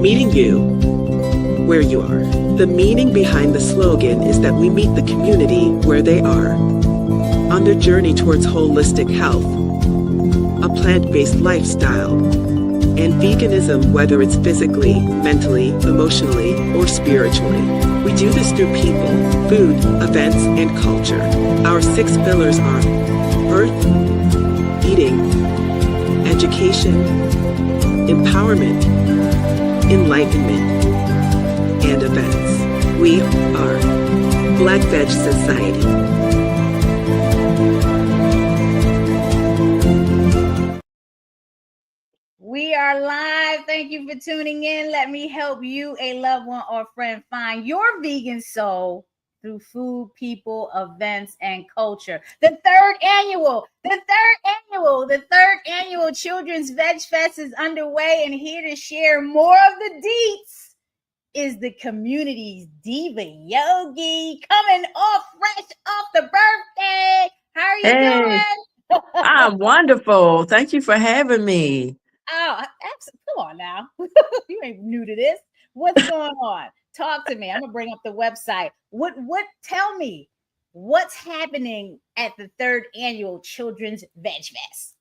Meeting you where you are. The meaning behind the slogan is that we meet the community where they are on their journey towards holistic health, a plant-based lifestyle, and veganism, whether it's physically, mentally, emotionally, or spiritually. We do this through people, food, events, and culture. Our 6 pillars are earth, eating, education, empowerment, enlightenment, and events. We are Black Veg Society. We are live. Thank you for tuning in. Let me help you, a loved one or friend, find your vegan soul through food, people, events, and culture. The third annual Children's Veg Fest is underway, and here to share more of the deets is the community's diva Yogi, coming off fresh off the birthday. How are you doing? I'm wonderful. Thank you for having me. Oh, come on now. You ain't new to this. What's going on? Talk to me. I'm gonna bring up the website. Tell me what's happening at the 3rd annual Children's Veg Fest?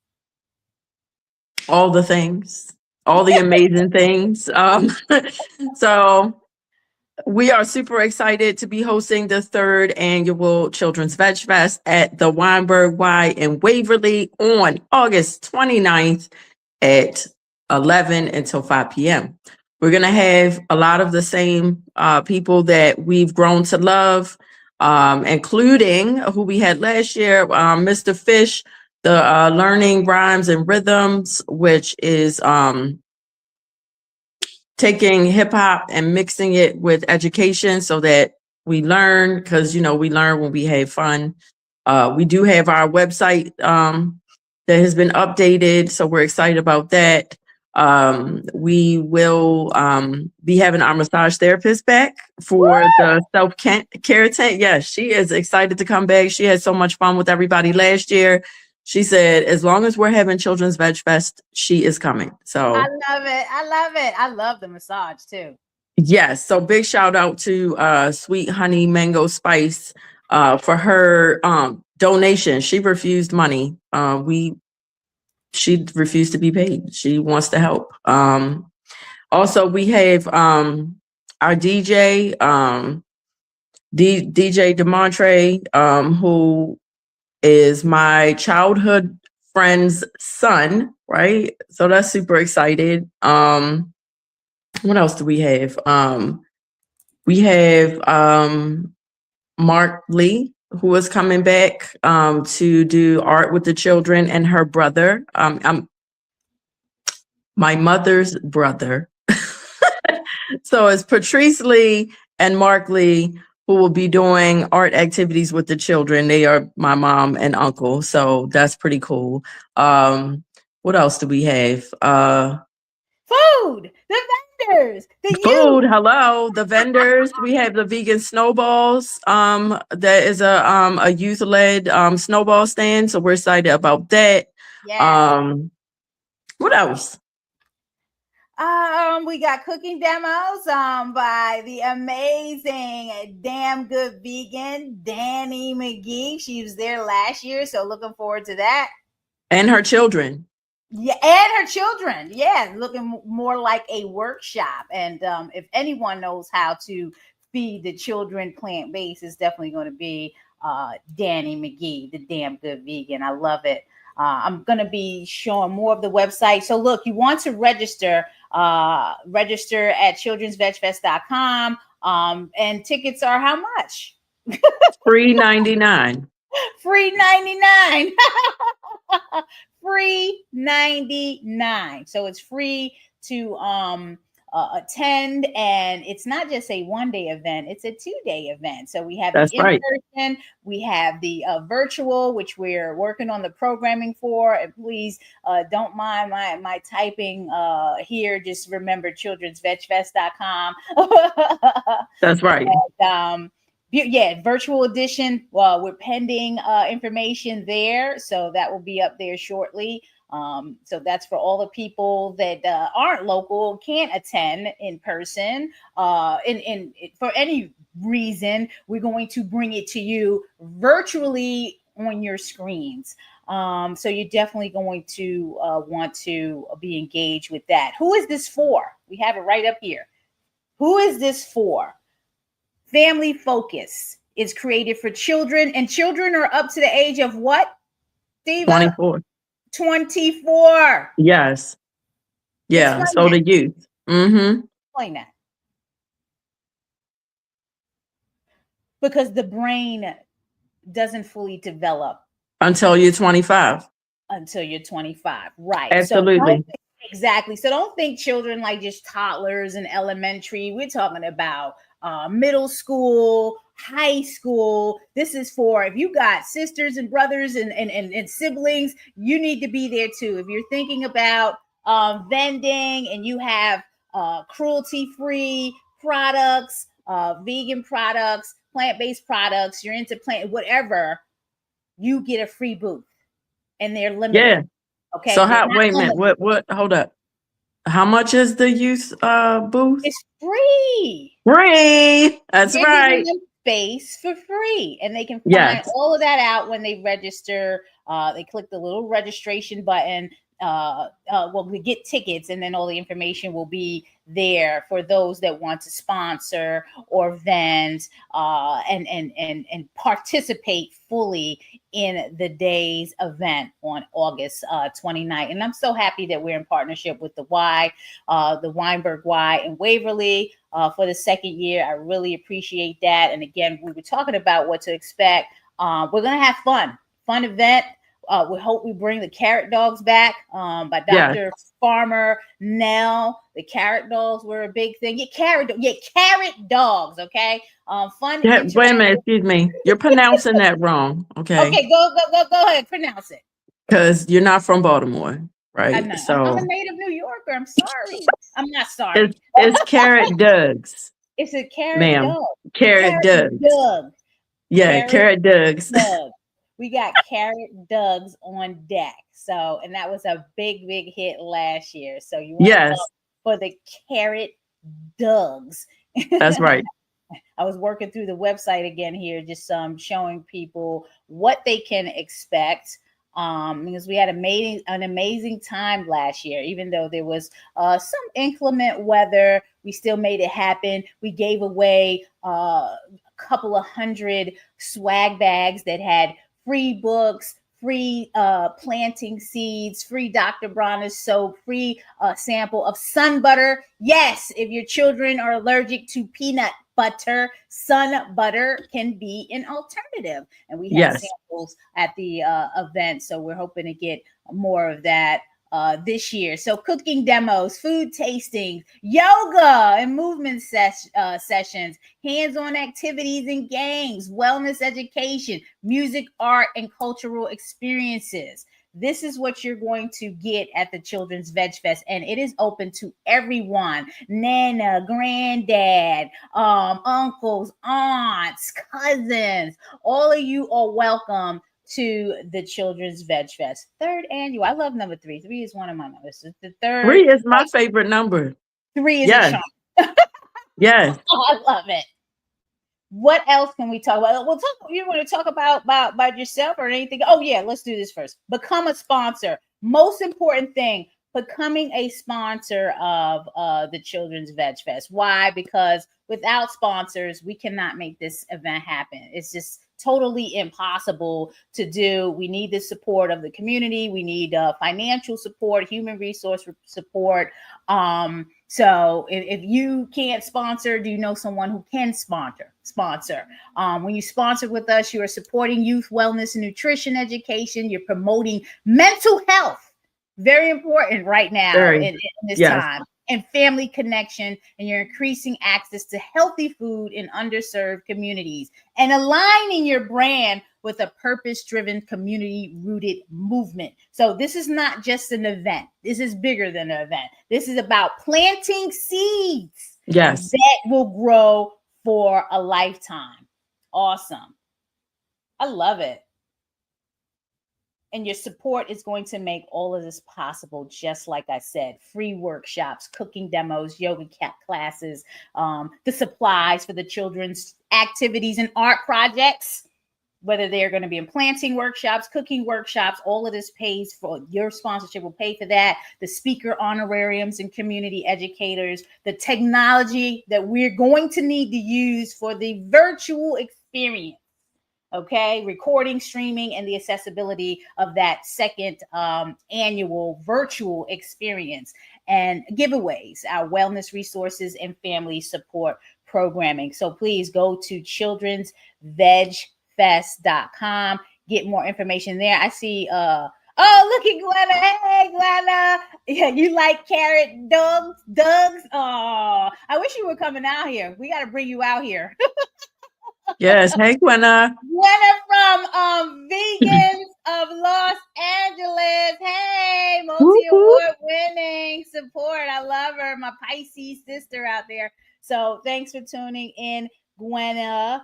All the things, all the amazing things. So we are super excited to be hosting the 3rd annual Children's Veg Fest at the Weinberg Y in Waverly on August 29th at 11 until 5 p.m. We're going to have a lot of the same people that we've grown to love, including who we had last year, Mr. Fish, the Learning Rhymes and Rhythms, which is taking hip hop and mixing it with education so that we learn, because, we learn when we have fun. We do have our website that has been updated, so we're excited about that. We will be having our massage therapist back for the self-care tent. Yes, she is excited to come back. She had so much fun with everybody last year. She said, as long as we're having Children's Veg Fest, she is coming. So I love it. I love the massage too. Yes. So big shout out to Sweet Honey Mango Spice for her donation. She refused money. She refused to be paid. She wants to help. Also, we have our DJ, DJ DeMontre, who is my childhood friend's son, right? So that's super excited. What else do we have? We have Mark Lee, who is coming back to do art with the children, and her brother. My mother's brother. So it's Patrice Lee and Mark Lee, who will be doing art activities with the children. They are my mom and uncle, so that's pretty cool. What else do we have? Food, the vendors, food. Hello, the vendors. We have the vegan snowballs. That is a youth-led snowball stand, so we're excited about that. Yes. What else? We got cooking demos by the amazing Damn Good Vegan Danny McGee. She was there last year, so looking forward to that. And her children. Yeah, and her children. Yeah, looking more like a workshop. And if anyone knows how to feed the children plant-based, it's definitely going to be Danny McGee, the Damn Good Vegan. I love it. I'm going to be showing more of the website. So look, you want to register at childrensvegfest.com. And tickets are how much? Free $99. Free $99. Free $99. So it's free to attend, and it's not just a one-day event, it's a 2-day event. So we have the in-person, we have the virtual, which we're working on the programming for. And please don't mind my typing here. Just remember childrensvegfest.com. That's right. And, yeah, virtual edition. Well, we're pending information there, so that will be up there shortly. So that's for all the people that aren't local, can't attend in person, for any reason. We're going to bring it to you virtually on your screens. So you're definitely going to want to be engaged with that. Who is this for? We have it right up here. Who is this for? Family Focus is created for children, and children are up to the age of what, Diva? 24. 24. Yes. Yeah. Explain So that. the youth. Mm-hmm. Explain that. Because the brain doesn't fully develop Until you're 25. until you're 25. Right. Absolutely. Exactly. So don't think children like just toddlers and elementary. We're talking about middle school, high school. This is for if you got sisters and brothers and siblings, you need to be there too. If you're thinking about vending and you have cruelty-free products, vegan products, plant-based products, you're into plant, whatever, you get a free booth, and they're limited. Yeah. Okay. So wait a minute. What hold up. How much is the youth booth? It's free. Free. That's You're right. giving them space for free, and they can find Yes. all of that out when they register. They click the little registration button. Well, we get tickets, and then all the information will be there for those that want to sponsor or vend and participate fully in the day's event on August 29th. And I'm so happy that we're in partnership with the Weinberg Y in Waverly for the second year. I really appreciate that. And again, we were talking about what to expect. We're going to have fun event. We hope we bring the carrot dogs back by Dr. Farmer Nell. The carrot dogs were a big thing. Carrot dogs. Okay. Fun. Yeah, wait a minute. Excuse me. You're pronouncing that wrong. Okay. Okay. Go ahead. Pronounce it. Because you're not from Baltimore, right? I'm So a native New Yorker. I'm sorry. I'm not sorry. It's carrot dogs. It's a carrot dog. Carrot dogs. Yeah, carrot dogs. We got carrot dogs on deck. So, and that was a big hit last year. So you want to look for the carrot dogs. That's right. I was working through the website again here, just showing people what they can expect. Because we had an amazing time last year, even though there was some inclement weather, we still made it happen. We gave away a couple of 100 swag bags that had free books, free planting seeds, free Dr. Bronner's soap, free sample of sun butter. Yes, if your children are allergic to peanut butter, sun butter can be an alternative. And we have samples at the event. So we're hoping to get more of that this year. So cooking demos, food tastings, yoga and movement sessions, hands-on activities and games, wellness education, music, art, and cultural experiences. This is what you're going to get at the Children's Veg Fest, and it is open to everyone: Nana, granddad, uncles, aunts, cousins. All of you are welcome to the Children's Veg Fest. Third annual. I love number 3. 3 is one of my numbers. It's the third. 3 is my favorite number. 3 is a charm. Yes. Oh, I love it. What else can we talk about? You want to talk about yourself or anything? Oh yeah, let's do this first. Become a sponsor. Most important thing, becoming a sponsor of the Children's Veg Fest. Why? Because without sponsors, we cannot make this event happen. It's just totally impossible to do. We need the support of the community. We need financial support, human resource support. So if you can't sponsor, do you know someone who can sponsor? When you sponsor with us, you are supporting youth wellness and nutrition education. You're promoting mental health. Very important right now in this time. And family connection, and you're increasing access to healthy food in underserved communities and aligning your brand with a purpose-driven, community-rooted movement. So this is not just an event. This is bigger than an event. This is about planting seeds that will grow for a lifetime. Awesome. I love it. And your support is going to make all of this possible. Just like I said, free workshops, cooking demos, yoga classes, the supplies for the children's activities and art projects, whether they're going to be in planting workshops, cooking workshops, all of this pays for, your sponsorship will pay for that. The speaker honorariums and community educators, the technology that we're going to need to use for the virtual experience. Okay, recording, streaming, and the accessibility of that second annual virtual experience, and giveaways, our wellness resources, and family support programming. So please go to childrensvegfest.com, get more information there. I see oh, look at Glenna. Hey, Glenna. Yeah, you like carrot Doug's? Oh, I wish you were coming out here. We got to bring you out here. Yes. Hey, Gwenna. Gwenna from Vegans of Los Angeles. Hey, multi-award winning support. I love her. My Pisces sister out there. So thanks for tuning in, Gwenna.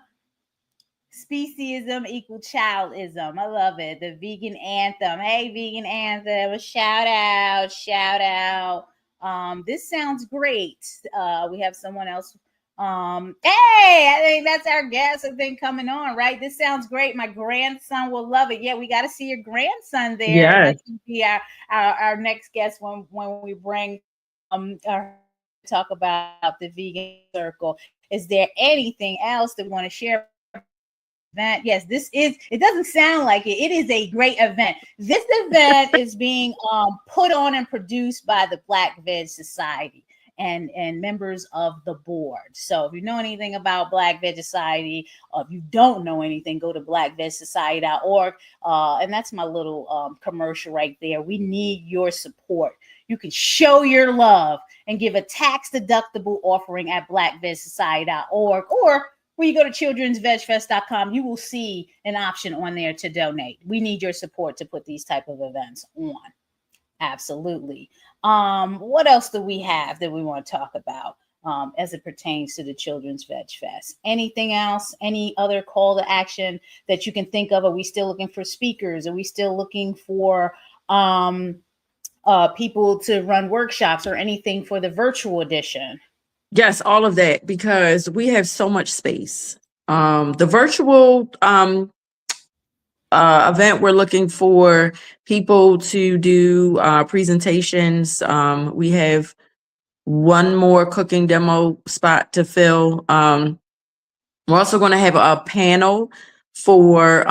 Speciesism equal childism. I love it. The vegan anthem. Hey, vegan anthem. A shout out. This sounds great. We have someone else. Hey, I think that's our guest, I think, coming on, right? This sounds great. My grandson will love it. Yeah, we got to see your grandson there. Yes. That can be our next guest when we bring talk about the vegan circle. Is there anything else that we want to share? Event? Yes, it doesn't sound like it. It is a great event. This event is being put on and produced by the Black Veg Society and members of the board. So if you know anything about Black Veg Society, or if you don't know anything, go to blackvegsociety.org. And that's my little commercial right there. We need your support. You can show your love and give a tax-deductible offering at blackvegsociety.org, or when you go to childrensvegfest.com, you will see an option on there to donate. We need your support to put these type of events on. Absolutely. What else do we have that we want to talk about as it pertains to the Children's Veg Fest? Anything else? Any other call to action that you can think of? Are we still looking for speakers? Are we still looking for people to run workshops or anything for the virtual edition? Yes, all of that, because we have so much space. The virtual event, we're looking for people to do presentations. We have one more cooking demo spot to fill. We're also going to have a panel for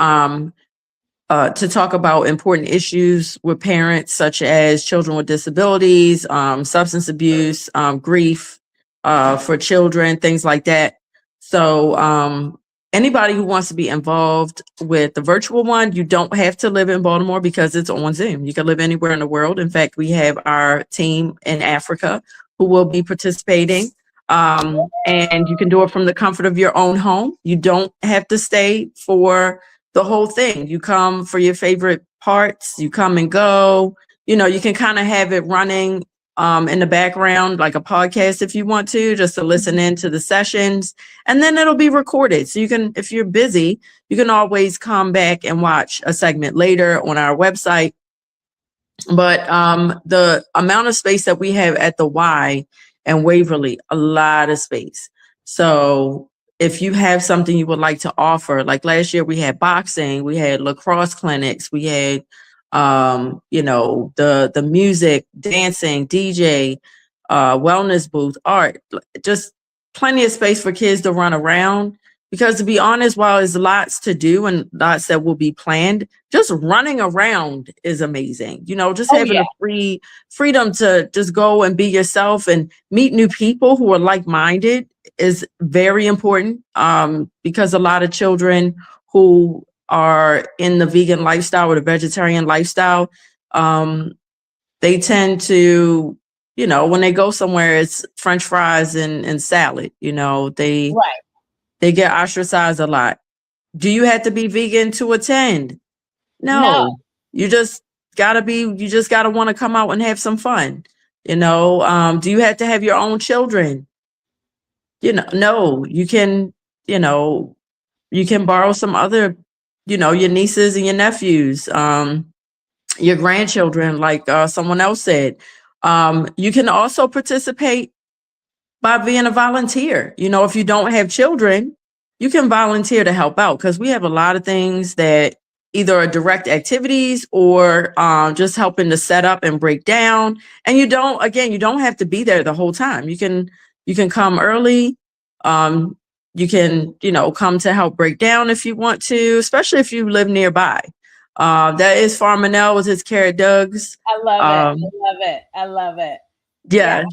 to talk about important issues with parents, such as children with disabilities, substance abuse, grief for children, things like that. So anybody who wants to be involved with the virtual one, you don't have to live in Baltimore because it's on Zoom. You can live anywhere in the world. In fact, we have our team in Africa who will be participating. And you can do it from the comfort of your own home. You don't have to stay for the whole thing. You come for your favorite parts, you come and go. You know, you can kind of have it running in the background, like a podcast if you want to, just to listen into the sessions, and then it'll be recorded. So you can, if you're busy, you can always come back and watch a segment later on our website. But the amount of space that we have at the Y and Waverly, a lot of space. So if you have something you would like to offer, like last year we had boxing, we had lacrosse clinics, we had you know, the music, dancing, DJ, wellness booth, art, just plenty of space for kids to run around. Because to be honest, while there's lots to do and lots that will be planned, just running around is amazing. You know, just having a freedom to just go and be yourself and meet new people who are like-minded is very important, because a lot of children who are in the vegan lifestyle or the vegetarian lifestyle, they tend to, you know, when they go somewhere, it's French fries and salad, you know, they get ostracized a lot. Do you have to be vegan to attend? No. You just gotta want to come out and have some fun. You know, do you have to have your own children? You know, no, you can, you know, you can borrow some other, you know, your nieces and your nephews. your grandchildren, like someone else said. You can also participate by being a volunteer. You know, if you don't have children, you can volunteer to help out, because we have a lot of things that either are direct activities or just helping to set up and break down. And you don't have to be there the whole time. You can come early. You can, come to help break down if you want to, especially if you live nearby. That is Farmanelle with his Carrot Doug's. I love it. I love it. Yeah.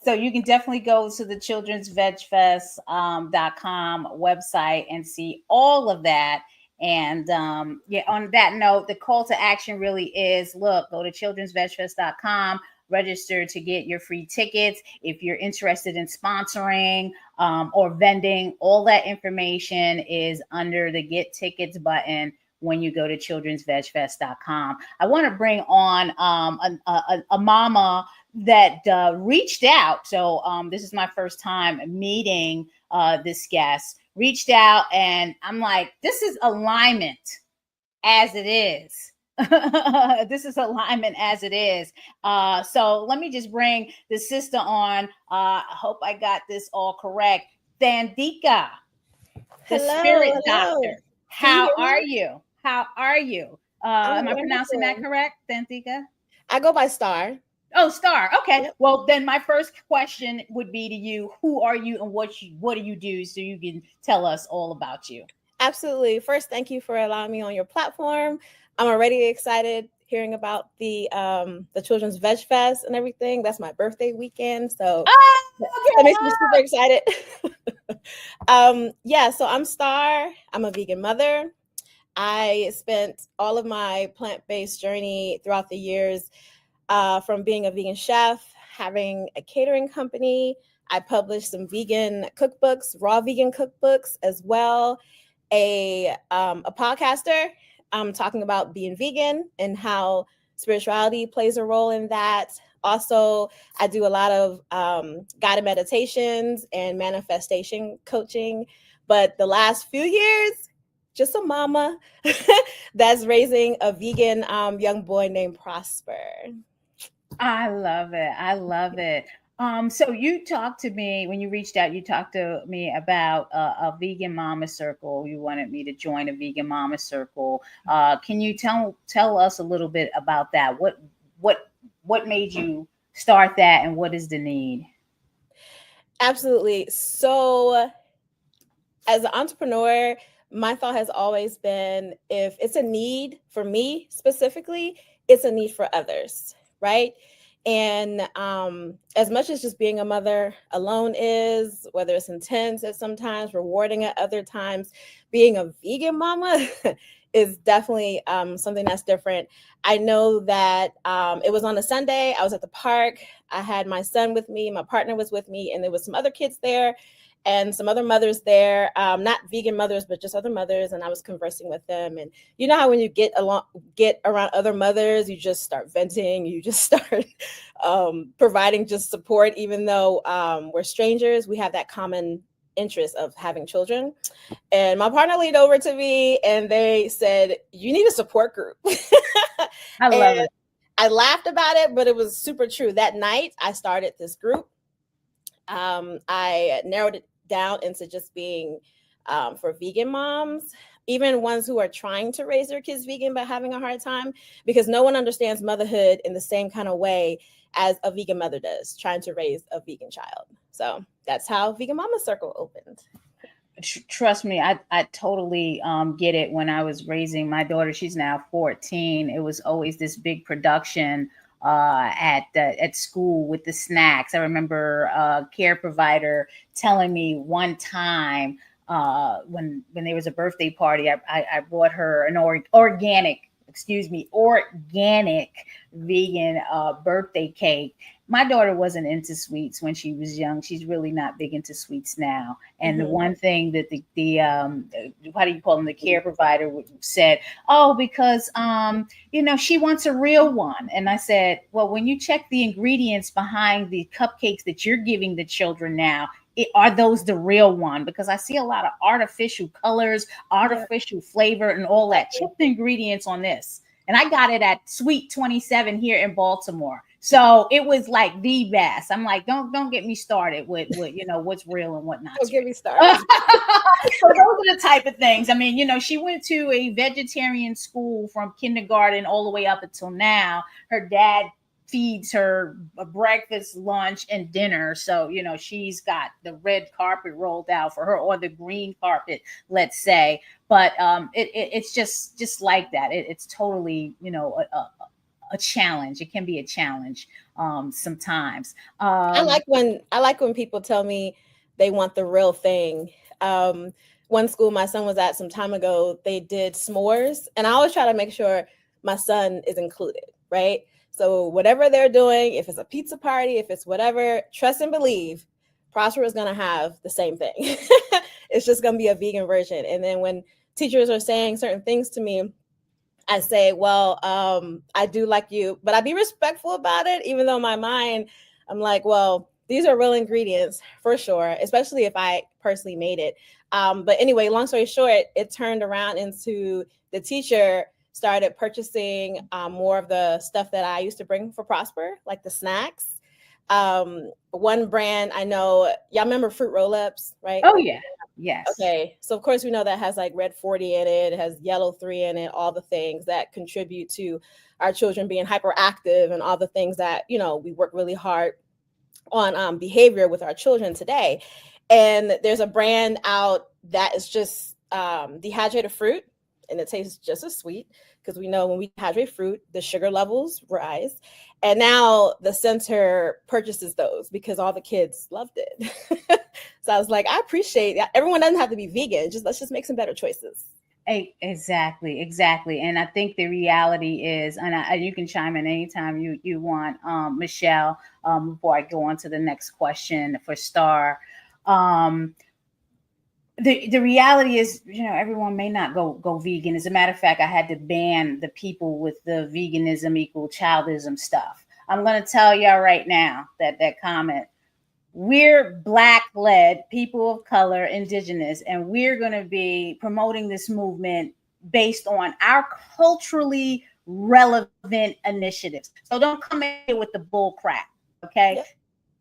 So you can definitely go to the children'svegfest.com website and see all of that. And on that note, the call to action really is, look, go to children'svegfest.com, register to get your free tickets. If you're interested in sponsoring or vending, all that information is under the Get Tickets button when you go to children'svegfest.com. I want to bring on a mama that reached out. So this is my first time meeting this guest. Reached out, and I'm like, this is alignment as it is. This is alignment as it is. So let me just bring the sister on. I hope I got this all correct. Thandika, the spirit doctor. How are you? How are you? Am I pronouncing that correct, Thandika? I go by Star. Oh, Star. Okay. Yep. Well, then my first question would be to you: who are you, and what do you do, so you can tell us all about you? Absolutely. First, thank you for allowing me on your platform. I'm already excited hearing about the Children's Veg Fest and everything. That's my birthday weekend, so that makes me super excited. So I'm Star. I'm a vegan mother. I spent all of my plant-based journey throughout the years, from being a vegan chef, having a catering company. I published some vegan cookbooks, raw vegan cookbooks as well. A podcaster, talking about being vegan and how spirituality plays a role in that. Also, I do a lot of guided meditations and manifestation coaching. But the last few years, just a mama that's raising a vegan young boy named Prosper. I love it. I love it. So you talked to me when you reached out. You talked to me about a vegan mama circle. You wanted me to join a vegan mama circle. Can you tell us a little bit about that? What made you start that, and what is the need? Absolutely. So, as an entrepreneur, my thought has always been, if it's a need for me specifically, it's a need for others, right? And as much as just being a mother alone is, whether it's intense at sometimes, rewarding at other times, being a vegan mama is definitely something that's different. I know that it was on a Sunday. I was at the park. I had my son with me. My partner was with me, and there was some other kids there and some other mothers there, not vegan mothers, but just other mothers. And I was conversing with them. And you know how when you get around other mothers, you just start venting, you just start providing just support, even though we're strangers, we have that common interest of having children. And my partner leaned over to me and they said, you need a support group. I love it. I laughed about it, but it was super true. That night I started this group. I narrowed it down into just being for vegan moms, even ones who are trying to raise their kids vegan but having a hard time, because no one understands motherhood in the same kind of way as a vegan mother does, trying to raise a vegan child. So that's how Vegan Mama Circle opened. Trust me, I totally get it. When I was raising my daughter, she's now 14, it was always this big production at school with the snacks. I remember a care provider telling me one time when there was a birthday party, I brought her an organic vegan birthday cake. My daughter wasn't into sweets when she was young. She's really not big into sweets now. And the one thing that the how do you call them, the care provider said, oh, because she wants a real one. And I said, well, when you check the ingredients behind the cupcakes that you're giving the children now, are those the real one? Because I see a lot of artificial colors, artificial flavor, and all that. Check the ingredients on this. and I got it at Sweet 27 here in Baltimore. So it was like the best. I'm like, don't get me started with what's real and what not. Don't get me started. So those are the type of things. I mean, she went to a vegetarian school from kindergarten all the way up until now. Her dad feeds her a breakfast, lunch, and dinner. So, she's got the red carpet rolled out for her, or the green carpet, let's say. But it's just like that. It's totally, a challenge. It can be a challenge sometimes. I like when people tell me they want the real thing. One school my son was at some time ago, they did s'mores, and I always try to make sure my son is included, right? So whatever they're doing, if it's a pizza party, if it's whatever, trust and believe, Prosper is going to have the same thing. It's just going to be a vegan version. And then when teachers are saying certain things to me, I say, well, I do like you, but I be respectful about it, even though in my mind, I'm like, well, these are real ingredients for sure, especially if I personally made it. But anyway, long story short, it turned around into the teacher started purchasing more of the stuff that I used to bring for Prosper, like the snacks. One brand I know, y'all remember fruit roll-ups, right? Oh yeah, yes. Okay, so of course we know that has like red 40 in it, it has yellow 3 in it, all the things that contribute to our children being hyperactive and all the things that, we work really hard on behavior with our children today. And there's a brand out that is just dehydrated fruit, and it tastes just as sweet, because we know when we dehydrate fruit, the sugar levels rise. And now the center purchases those because all the kids loved it. So I was like, I appreciate that. Everyone doesn't have to be vegan. Let's just make some better choices. Exactly. And I think the reality is, and you can chime in anytime you want, Michelle, before I go on to the next question for Star. The reality is, everyone may not go vegan. As a matter of fact, I had to ban the people with the veganism equal childism stuff. I'm going to tell y'all right now that comment. We're Black-led, people of color, indigenous, and we're going to be promoting this movement based on our culturally relevant initiatives. So don't come in with the bull crap, okay? Yep.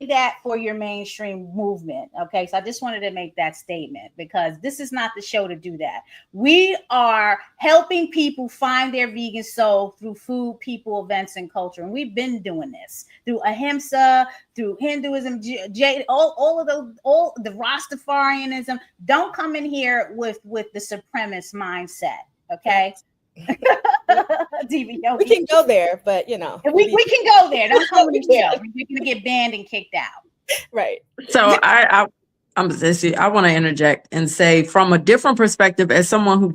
That for your mainstream movement. Okay. So I just wanted to make that statement, because this is not the show to do that. We are helping people find their vegan soul through food, people, events, and culture. And we've been doing this through ahimsa, through Hinduism, all the Rastafarianism. Don't come in here with the supremacist mindset. Okay. We can go there, but we can go there. Don't come with You're gonna get banned and kicked out. Right. So I want to interject and say, from a different perspective, as someone who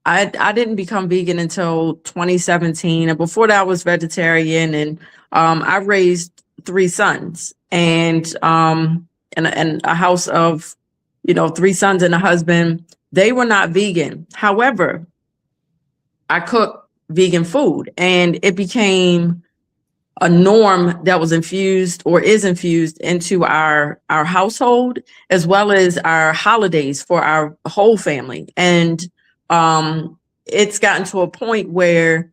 I didn't become vegan until 2017, and before that I was vegetarian, and I raised 3 sons, and a house of 3 sons and a husband. They were not vegan. However, I cook vegan food, and it became a norm that was infused or is infused into our household, as well as our holidays for our whole family. And it's gotten to a point where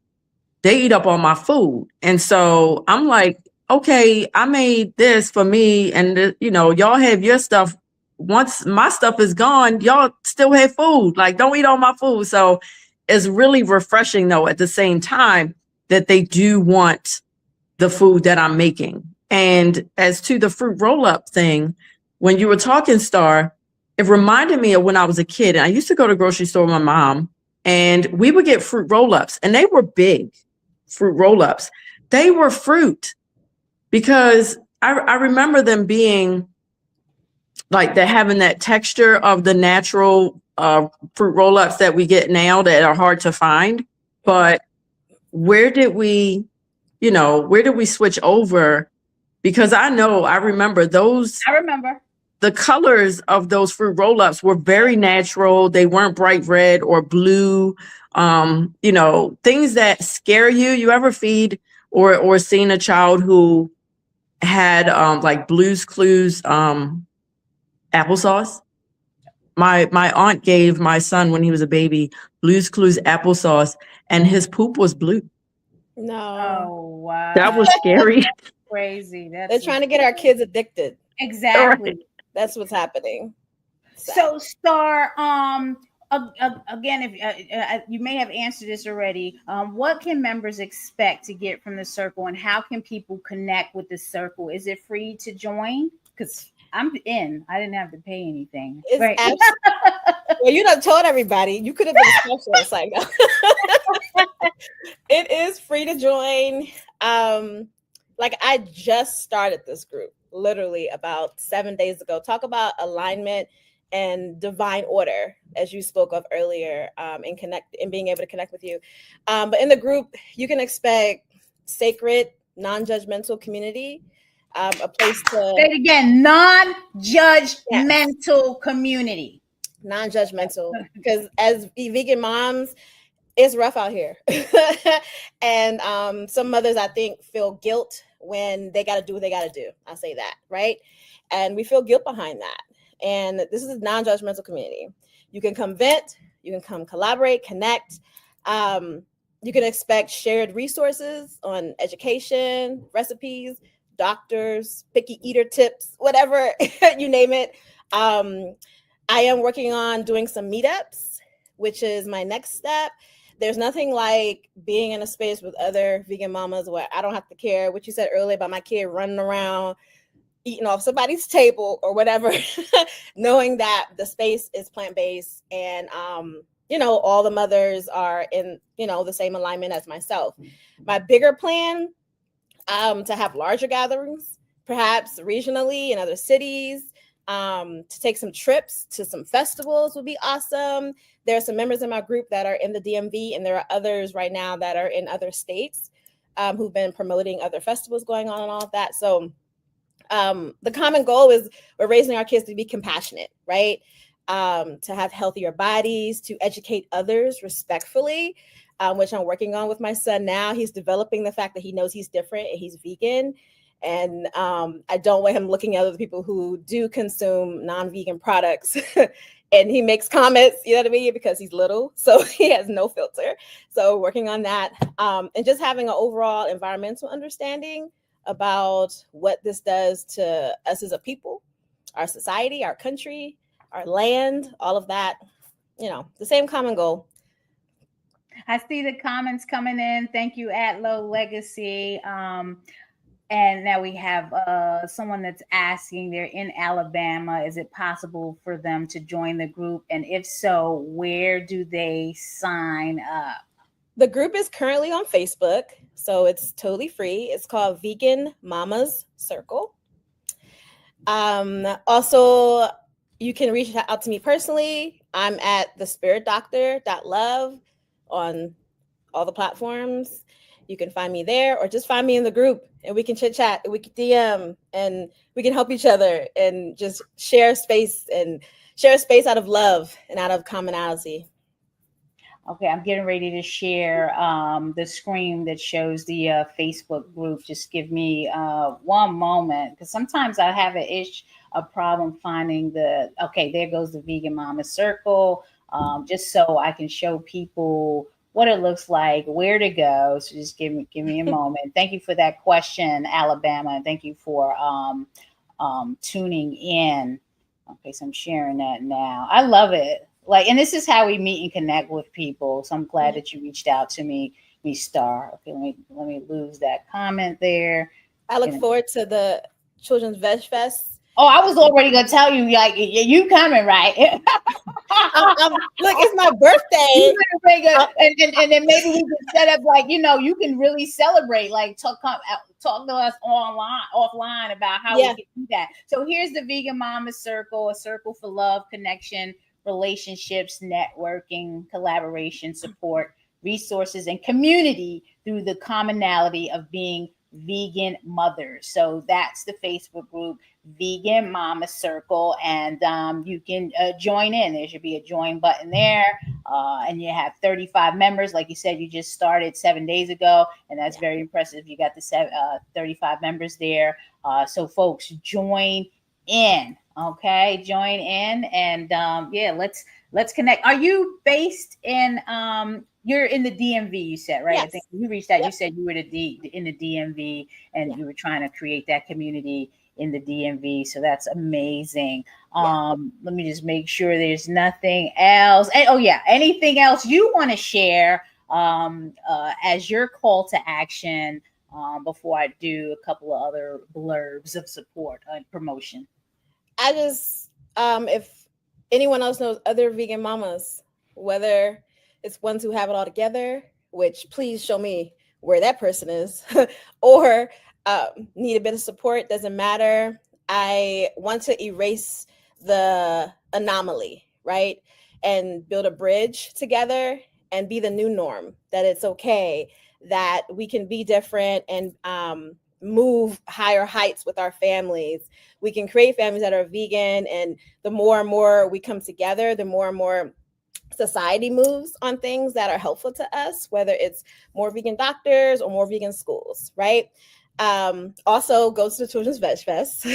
they eat up all my food. And so I'm like, okay, I made this for me, and y'all have your stuff. Once my stuff is gone, y'all still have food. Like, don't eat all my food. So it's really refreshing, though, at the same time, that they do want the food that I'm making. And as to the fruit roll-up thing, when you were talking, Star, it reminded me of when I was a kid. And I used to go to the grocery store with my mom, and we would get fruit roll-ups, and they were big fruit roll-ups. They were fruit, because I remember them being like having that texture of the natural fruit roll-ups that we get now that are hard to find. But where did we switch over? Because I remember the colors of those fruit roll-ups were very natural. They weren't bright red or blue. Things that scare you. You ever feed or seen a child who had like Blue's Clues applesauce? My aunt gave my son, when he was a baby, Blue's Clues applesauce, and his poop was blue. No. Oh, wow. That was scary. That's crazy. They're trying to get our kids addicted. Exactly. Right. That's what's happening. So, Star, again, if you may have answered this already, what can members expect to get from the circle, and how can people connect with the circle? Is it free to join? Because I'm in. I didn't have to pay anything. It's Right. Well, you done told everybody. You could have been a specialist. Like, it is free to join. Like, I just started this group literally about 7 days ago. Talk about alignment and divine order, as you spoke of earlier, and being able to connect with you. But in the group, you can expect sacred, non-judgmental community, a place to say it again, non-judgmental community. Non-judgmental, because as vegan moms, it's rough out here. And some mothers, I think, feel guilt when they got to do what they got to do. I'll say that, right? And we feel guilt behind that. And this is a non-judgmental community. You can come vent, you can come collaborate, connect. You can expect shared resources on education, recipes, doctors, picky eater tips, whatever, you name it. I am working on doing some meetups, which is my next step. There's nothing like being in a space with other vegan mamas where I don't have to care what you said earlier about my kid running around, eating off somebody's table or whatever, knowing that the space is plant-based and, all the mothers are in, the same alignment as myself. My bigger plan, to have larger gatherings, perhaps regionally in other cities, to take some trips to some festivals would be awesome. There are some members in my group that are in the DMV, and there are others right now that are in other states, who've been promoting other festivals going on and all of that. So the common goal is we're raising our kids to be compassionate, right? To have healthier bodies, to educate others respectfully, which I'm working on with my son now. He's developing the fact that he knows he's different and he's vegan. And I don't want him looking at other people who do consume non-vegan products. And he makes comments, you know what I mean? Because he's little, so he has no filter. So working on that, and just having an overall environmental understanding about what this does to us as a people, our society, our country, our land, all of that, the same common goal. I see the comments coming in. Thank you, Atlo Legacy. And now we have someone that's asking, they're in Alabama. Is it possible for them to join the group? And if so, where do they sign up? The group is currently on Facebook, so it's totally free. It's called Vegan Mamas Circle. Also, you can reach out to me personally. I'm at thespiritdoctor.love on all the platforms. You can find me there, or just find me in the group and we can chit chat, and we can DM, and we can help each other and just share space out of love and out of commonality. Okay, I'm getting ready to share the screen that shows the Facebook group. Just give me one moment, because sometimes I have a problem finding okay, there goes the Vegan Mama Circle, just so I can show people what it looks like, where to go. So just give me a moment. Thank you for that question, Alabama, and thank you for tuning in. Okay, so I'm sharing that now. I love it. And this is how we meet and connect with people. So I'm glad that you reached out to me, Star. Okay, let me lose that comment there. I look forward to the Children's Veg Fest. Oh, I was already gonna tell you, you coming, right? Look, it's my birthday. And then maybe we can set up you can really celebrate, talk to us offline about how we can do that. So here's the Vegan Mama Circle, a circle for love, connection, relationships, networking, collaboration, support, resources, and community through the commonality of being vegan mothers. So that's the Facebook group, Vegan Mama Circle, and you can join in. There should be a join button there, and you have 35 members. Like you said, you just started 7 days ago, and that's very impressive. You got the 35 members there. So folks, join in. Okay, join in, and let's connect. Are you based in you're in the DMV, you said, right? Yes. I think you reached out. Yep. You said you were in the DMV, and you were trying to create that community in the DMV. So that's amazing. Let me just make sure there's nothing else. And anything else you want to share as your call to action before I do a couple of other blurbs of support and promotion? I just, if anyone else knows other vegan mamas, whether it's ones who have it all together, which please show me where that person is, or need a bit of support, doesn't matter. I want to erase the anomaly, right? And build a bridge together and be the new norm, that it's okay, that we can be different and move higher heights with our families. We can create families that are vegan, and the more and more we come together, the more and more society moves on things that are helpful to us, whether it's more vegan doctors or more vegan schools, right? Also go to the Children's Veg Fest.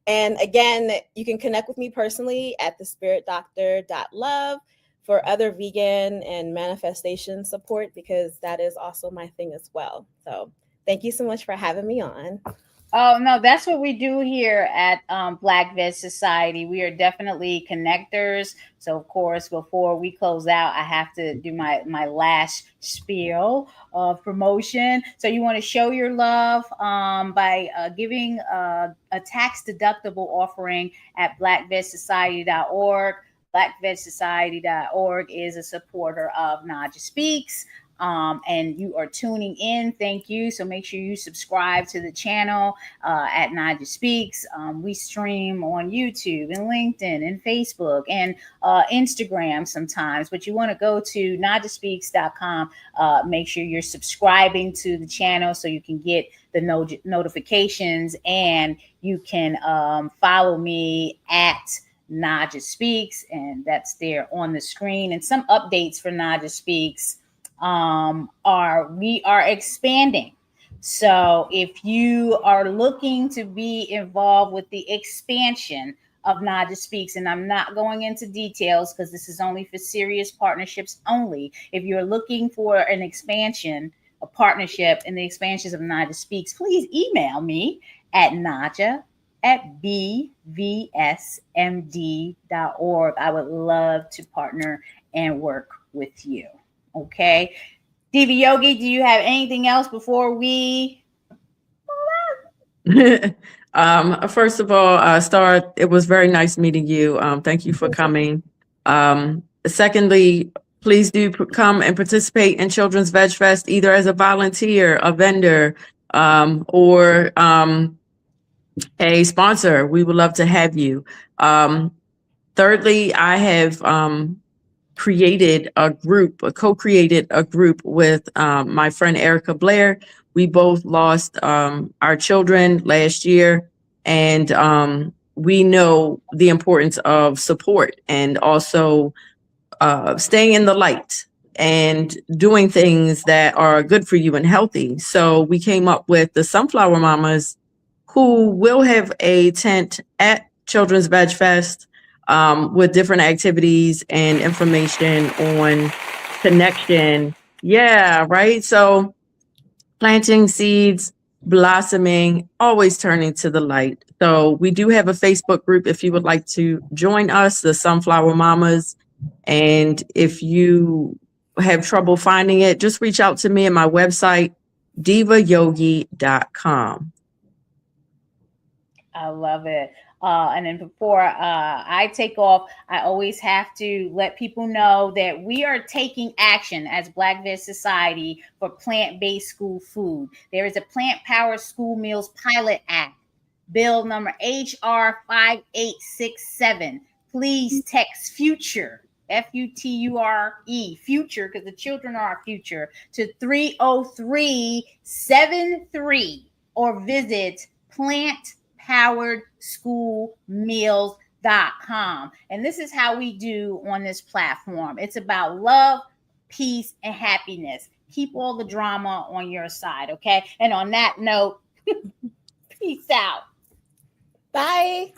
And again, you can connect with me personally at thespiritdoctor.love for other vegan and manifestation support, because that is also my thing as well. So thank you so much for having me on. Oh, no, that's what we do here at Black Veg Society. We are definitely connectors. So, of course, before we close out, I have to do my last spiel of promotion. So you want to show your love by giving a tax-deductible offering at blackvegsociety.org. Blackvegsociety.org is a supporter of Naja Speaks. And you are tuning in. Thank you. So make sure you subscribe to the channel at Naja Speaks. We stream on YouTube and LinkedIn and Facebook and Instagram sometimes, but you want to go to najaspeaks.com. Make sure you're subscribing to the channel so you can get the notifications, and you can follow me at Naja Speaks, and that's there on the screen. And some updates for Naja Speaks we are expanding. So if you are looking to be involved with the expansion of Naja Speaks, and I'm not going into details because this is only for serious partnerships only. If you're looking for an expansion, a partnership in the expansions of Naja Speaks, please email me at naja@bvsmd.org. I would love to partner and work with you. Okay. Diva Yogi, do you have anything else before we? First of all, Star, it was very nice meeting you. Thank you for coming. Secondly, please do come and participate in Children's Veg Fest, either as a volunteer, a vendor, or a sponsor. We would love to have you. Thirdly, I have co-created a group with my friend Erica Blair. We both lost our children last year, and we know the importance of support and also staying in the light and doing things that are good for you and healthy. So we came up with the Sunflower Mamas, who will have a tent at Children's Veg Fest with different activities and information on connection. Yeah, right. So planting seeds, blossoming, always turning to the light. So we do have a Facebook group if you would like to join us, the Sunflower Mamas. And if you have trouble finding it, just reach out to me at my website, divayogi.com. I love it. And then before I take off, I always have to let people know that we are taking action as Black Veg Society for plant-based school food. There is a Plant-Powered School Meals Pilot Act, bill number HR 5867. Please text FUTURE, FUTURE, future, because the children are our future, to 30373, or visit plantpoweredschoolmeals.com. And this is how we do on this platform. It's about love, peace, and happiness. Keep all the drama on your side, okay? And on that note, peace out. Bye.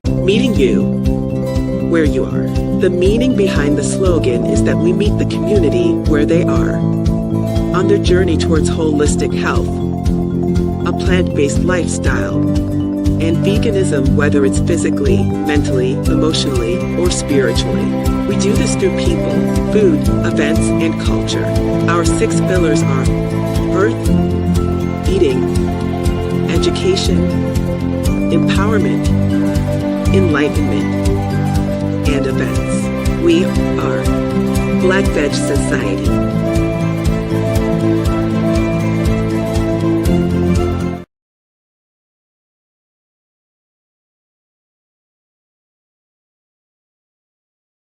Meeting you where you are. The meaning behind the slogan is that we meet the community where they are. On their journey towards holistic health, a plant-based lifestyle, and veganism, whether it's physically, mentally, emotionally, or spiritually. We do this through people, food, events, and culture. Our 6 pillars are earth, eating, education, empowerment, enlightenment, and events. We are Black Veg Society.